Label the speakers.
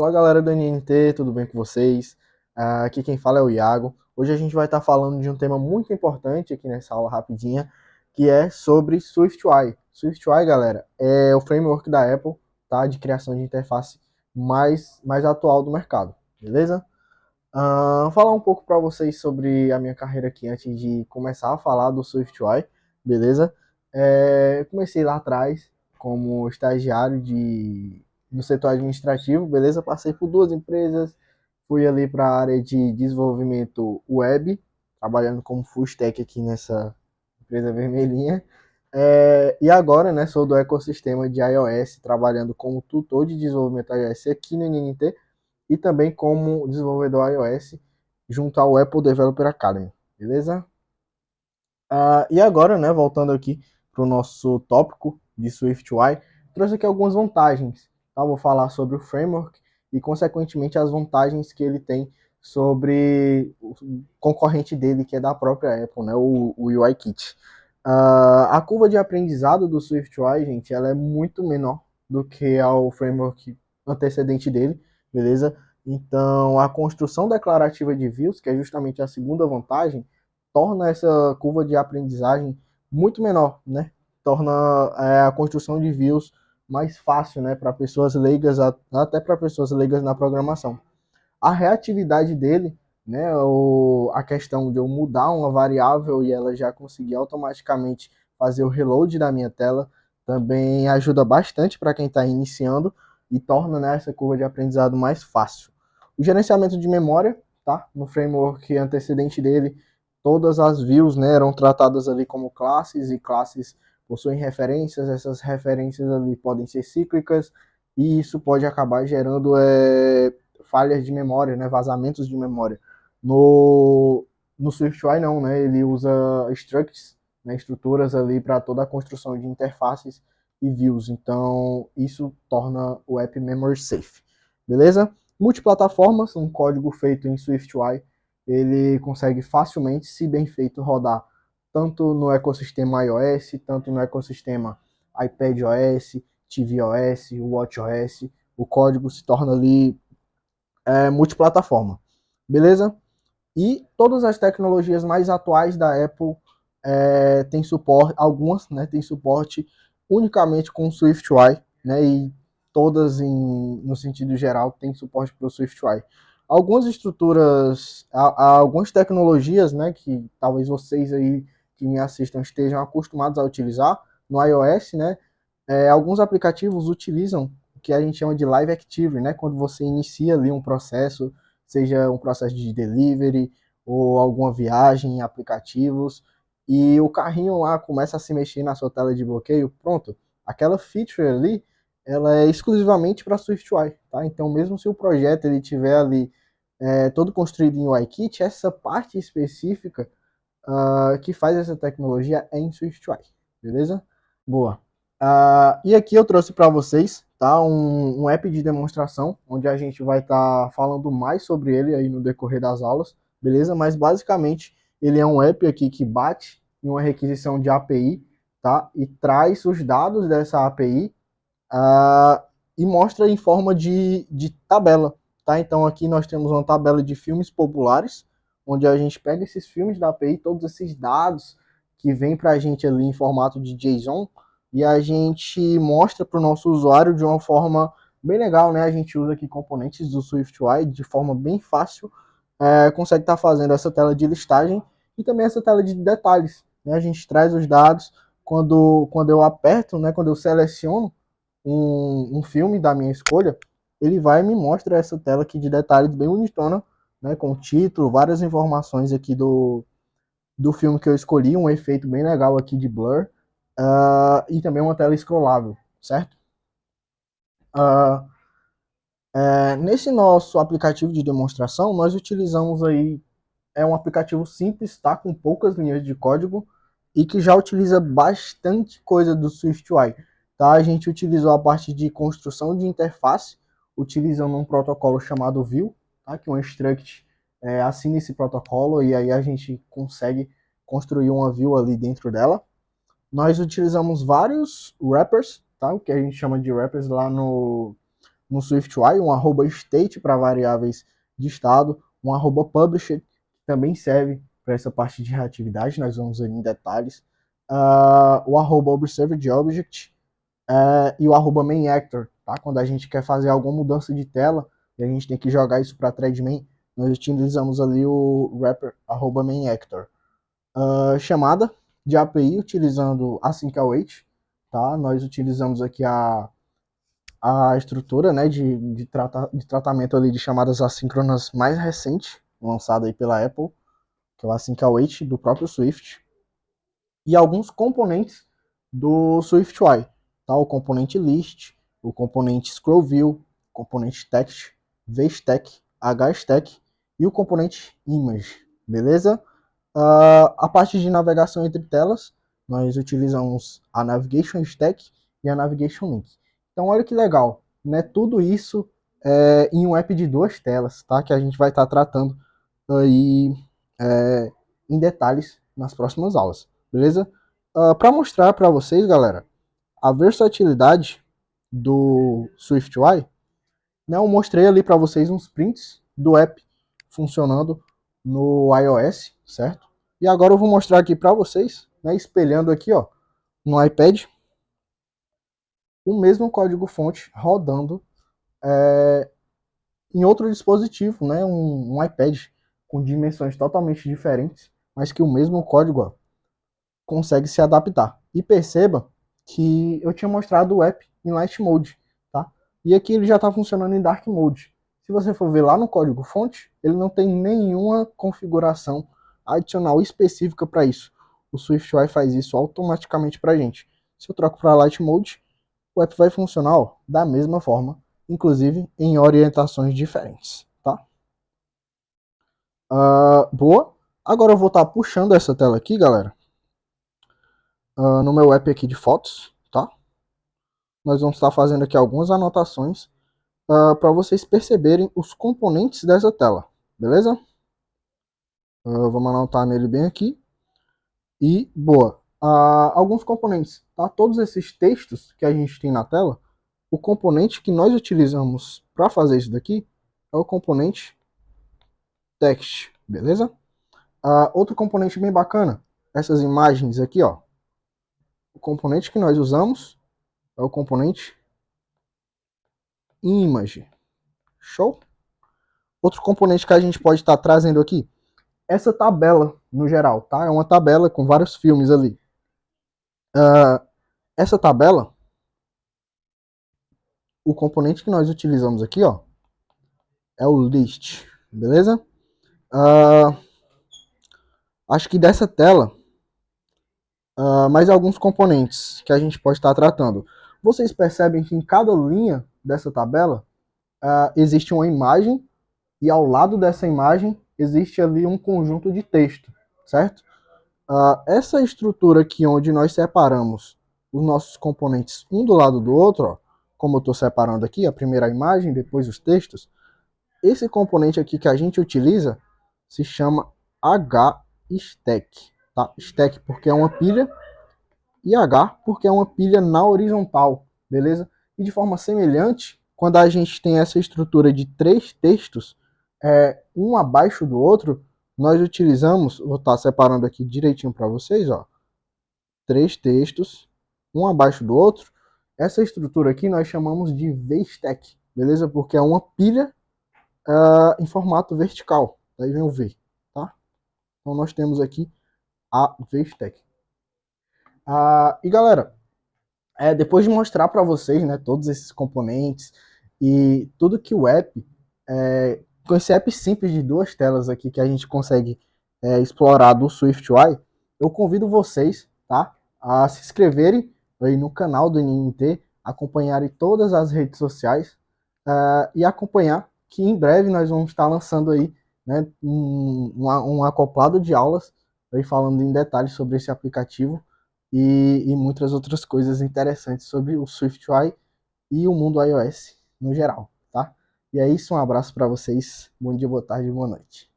Speaker 1: Fala galera do NNT, tudo bem com vocês? Aqui quem fala é o Iago. Hoje a gente vai estar falando de um tema muito importante aqui nessa aula rapidinha, que é sobre SwiftUI. SwiftUI, galera, é o framework da Apple, tá? De criação de interface mais atual do mercado, beleza? Falar um pouco para vocês sobre a minha carreira aqui antes de começar a falar do SwiftUI, beleza? Eu comecei lá atrás como estagiário no setor administrativo, beleza? Passei por duas empresas, fui ali para a área de desenvolvimento web, trabalhando como full stack aqui nessa empresa vermelhinha. E agora, né, sou do ecossistema de iOS, trabalhando como tutor de desenvolvimento iOS aqui no NNT e também como desenvolvedor iOS junto ao Apple Developer Academy, beleza? E agora, né, voltando aqui para o nosso tópico de SwiftUI, trouxe aqui algumas vantagens. Tá? Vou falar sobre o framework e, consequentemente, as vantagens que ele tem sobre o concorrente dele, que é da própria Apple, né, o UIKit. A curva de aprendizado do SwiftUI, gente, ela é muito menor do que ao framework antecedente dele, beleza? Então, a construção declarativa de views, que é justamente a segunda vantagem, torna essa curva de aprendizagem muito menor, né? Torna a construção de views mais fácil, né, para pessoas leigas, até para pessoas leigas na programação. A reatividade dele, né, a questão de eu mudar uma variável e ela já conseguir automaticamente fazer o reload da minha tela, também ajuda bastante para quem está iniciando e torna, né, essa curva de aprendizado mais fácil. O gerenciamento de memória, tá? No framework antecedente dele, todas as views, né, eram tratadas ali como classes, e classes possuem referências, essas referências ali podem ser cíclicas, e isso pode acabar gerando falhas de memória, né, vazamentos de memória. No SwiftUI não, né, ele usa structs, né, estruturas ali para toda a construção de interfaces e views, então isso torna o app memory safe, beleza? Multiplataformas, um código feito em SwiftUI, ele consegue facilmente, se bem feito, rodar tanto no ecossistema iOS, tanto no ecossistema iPadOS, tvOS, watchOS, o código se torna ali multiplataforma, beleza? E todas as tecnologias mais atuais da Apple têm suporte, algumas, né, têm suporte unicamente com o SwiftUI, né, e todas no sentido geral têm suporte para o SwiftUI. Algumas estruturas, algumas tecnologias, né, que talvez vocês aí que me assistam estejam acostumados a utilizar no iOS, né, alguns aplicativos utilizam o que a gente chama de Live Active, né, quando você inicia ali um processo, seja um processo de delivery ou alguma viagem em aplicativos, e o carrinho lá começa a se mexer na sua tela de bloqueio, pronto, aquela feature ali, ela é exclusivamente para SwiftUI, tá? Então, mesmo se o projeto ele tiver ali todo construído em UIKit, essa parte específica que faz essa tecnologia é em SwiftUI, beleza? Boa. E aqui eu trouxe para vocês, tá, um app de demonstração, onde a gente vai estar falando mais sobre ele aí no decorrer das aulas, beleza? Mas basicamente ele é um app aqui que bate em uma requisição de API, tá? E traz os dados dessa API e mostra em forma de tabela, tá? Então aqui nós temos uma tabela de filmes populares, onde a gente pega esses filmes da API, todos esses dados que vêm para a gente ali em formato de JSON, e a gente mostra para o nosso usuário de uma forma bem legal, né? A gente usa aqui componentes do SwiftUI de forma bem fácil, consegue estar fazendo essa tela de listagem e também essa tela de detalhes, né? A gente traz os dados quando eu aperto, né? Quando eu seleciono um filme da minha escolha, ele vai e me mostra essa tela aqui de detalhes bem bonitona, né, com o título, várias informações aqui do filme que eu escolhi, um efeito bem legal aqui de blur, e também uma tela scrollável, certo? Uh, Nesse nosso aplicativo de demonstração, nós utilizamos aí, um aplicativo simples, tá, com poucas linhas de código, e que já utiliza bastante coisa do SwiftUI. Tá? A gente utilizou a parte de construção de interface, utilizando um protocolo chamado Vue, tá? Que um struct assina esse protocolo e aí a gente consegue construir uma view ali dentro dela. Nós utilizamos vários wrappers, tá? O que a gente chama de wrappers lá no SwiftUI, um arroba state para variáveis de estado, um arroba publisher, que também serve para essa parte de reatividade, nós vamos ver em detalhes, o arroba observedObject e o arroba mainActor, tá? Quando a gente quer fazer alguma mudança de tela e a gente tem que jogar isso para threadMain, nós utilizamos ali o wrapper arroba mainActor. Chamada de API utilizando async-await, tá? Nós utilizamos aqui a estrutura, né, de tratamento ali de chamadas assíncronas mais recente, lançada aí pela Apple, que é o async-await do próprio Swift, e alguns componentes do SwiftUI, tá? O componente list, o componente scrollView, o componente text, vstack, hstack e o componente image, beleza? A parte de navegação entre telas, nós utilizamos a Navigation Stack e a Navigation Link. Então, olha que legal, né? Tudo isso em um app de 2 telas, tá? Que a gente vai estar tratando aí em detalhes nas próximas aulas, beleza? Para mostrar para vocês, galera, a versatilidade do SwiftUI, né? Eu mostrei ali para vocês uns prints do app funcionando no iOS, certo? E agora eu vou mostrar aqui para vocês, né, espelhando aqui, ó, no iPad, o mesmo código-fonte rodando em outro dispositivo, né, um iPad com dimensões totalmente diferentes, mas que o mesmo código, ó, consegue se adaptar. E perceba que eu tinha mostrado o app em Light Mode, tá? E aqui ele já está funcionando em Dark Mode. Se você for ver lá no código-fonte, ele não tem nenhuma configuração adicional específica para isso. O SwiftUI faz isso automaticamente para a gente. Se eu troco para Light Mode, o app vai funcionar, ó, da mesma forma, inclusive em orientações diferentes, tá? Boa. Agora eu vou estar puxando essa tela aqui, galera, no meu app aqui de fotos, tá? Nós vamos estar fazendo aqui algumas anotações para vocês perceberem os componentes dessa tela, beleza? Vamos anotar nele bem aqui. E, boa. Alguns componentes, tá? Todos esses textos que a gente tem na tela, o componente que nós utilizamos para fazer isso daqui é o componente text, beleza? Outro componente bem bacana, essas imagens aqui, ó. O componente que nós usamos é o componente image. Show? Outro componente que a gente pode estar trazendo aqui, essa tabela no geral, tá? É uma tabela com vários filmes ali. Essa tabela, o componente que nós utilizamos aqui, ó, é o list, beleza? Acho que dessa tela, mais alguns componentes que a gente pode estar tratando. Vocês percebem que em cada linha dessa tabela existe uma imagem e ao lado dessa imagem existe ali um conjunto de texto, certo? Essa estrutura aqui onde nós separamos os nossos componentes um do lado do outro, ó, como eu estou separando aqui, a primeira imagem, depois os textos, esse componente aqui que a gente utiliza se chama hstack, tá? Stack porque é uma pilha e H porque é uma pilha na horizontal, beleza? E de forma semelhante, quando a gente tem essa estrutura de 3 textos, um abaixo do outro, nós utilizamos, vou estar separando aqui direitinho para vocês, ó, 3 textos, um abaixo do outro. Essa estrutura aqui nós chamamos de VStack, beleza? Porque é uma pilha em formato vertical. Daí vem o V, tá? Então nós temos aqui a VStack. E galera, depois de mostrar para vocês, né, todos esses componentes e tudo que o app, com esse app simples de 2 telas aqui que a gente consegue explorar do SwiftUI, eu convido vocês, tá, a se inscreverem aí no canal do NNT, acompanharem todas as redes sociais e acompanhar que em breve nós vamos estar lançando aí, né, um acoplado de aulas aí falando em detalhes sobre esse aplicativo e muitas outras coisas interessantes sobre o SwiftUI e o mundo iOS no geral, tá? E é isso, um abraço para vocês, bom dia, boa tarde, boa noite.